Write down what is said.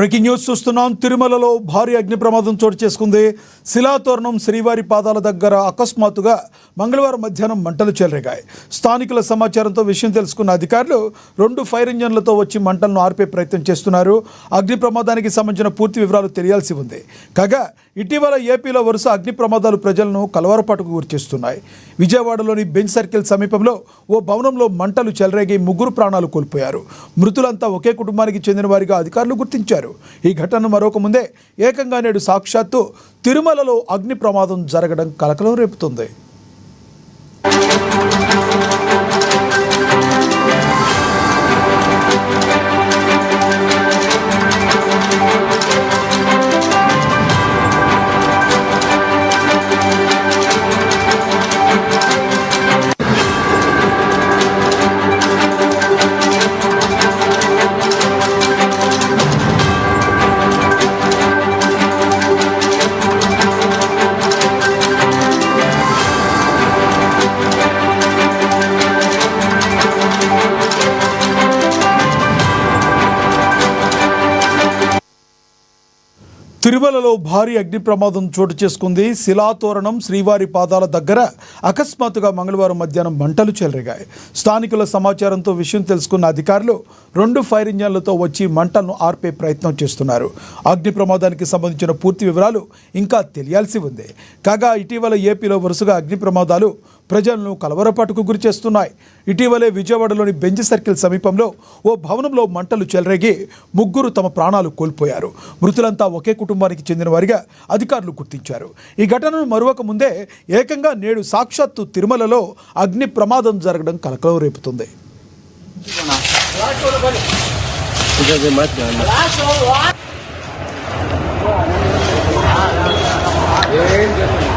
Breaking news చూస్తున్నాం. తిరుమలలో భారీ అగ్ని ప్రమాదం చోటు చేసుకుంది. శిలాతోరణం శ్రీవారి పాదాల దగ్గర అకస్మాత్తుగా మంగళవారం మధ్యాహ్నం మంటలు చెలరేగాయి. స్థానికుల సమాచారంతో విషయం తెలుసుకున్న అధికారులు 2 ఫైర్ ఇంజన్లతో వచ్చి మంటలను ఆర్పే ప్రయత్నం చేస్తున్నారు. అగ్ని ప్రమాదానికి సంబంధించిన పూర్తి వివరాలు తెలియాల్సి ఉంది. కాగా ఇటీవల ఏపీలో వరుస అగ్ని ప్రమాదాలు ప్రజలను కలవరపాటుకు గురిచేస్తున్నాయి. విజయవాడలోని బెంచ్ సర్కిల్ సమీపంలో ఓ భవనంలో మంటలు చెలరేగి 3 ప్రాణాలు కోల్పోయారు. మృతులంతా ఒకే కుటుంబానికి చెందిన వారిగా అధికారులు గుర్తించారు. ఈ ఘటన మరొక ముందే ఏకంగా నేడు సాక్షాత్తు తిరుమలలో అగ్ని ప్రమాదం జరగడం కలకలం రేపుతుంది. తిరుమలలో భారీ అగ్ని ప్రమాదం చోటు చేసుకుంది. శిలాతోరణం శ్రీవారి పాదాల దగ్గర అకస్మాత్తుగా మంగళవారం మధ్యాహ్నం మంటలు చెలరేగాయి. స్థానికుల సమాచారంతో విషయం తెలుసుకున్న అధికారులు 2 ఫైర్ ఇంజన్లతో వచ్చి మంటలను ఆర్పే ప్రయత్నం చేస్తున్నారు. అగ్ని ప్రమాదానికి సంబంధించిన పూర్తి వివరాలు ఇంకా తెలియాల్సి ఉంది. కాగా ఇటీవల ఏపీలో వరుసగా అగ్ని ప్రమాదాలు ప్రజలను కలవరపాటుకు గురి చేస్తున్నాయి. ఇటీవలే విజయవాడలోని బెంచ్ సర్కిల్ సమీపంలో ఓ భవనంలో మంటలు చెలరేగి 3 తమ ప్రాణాలు కోల్పోయారు. మృతులంతా ఒకే కుటుంబానికి చెందిన వారిగా అధికారులు గుర్తించారు. ఈ ఘటనను మరొక ముందే ఏకంగా నేడు సాక్షాత్తు తిరుమలలో అగ్ని ప్రమాదం జరగడం కలకలం రేపుతుంది. ఏం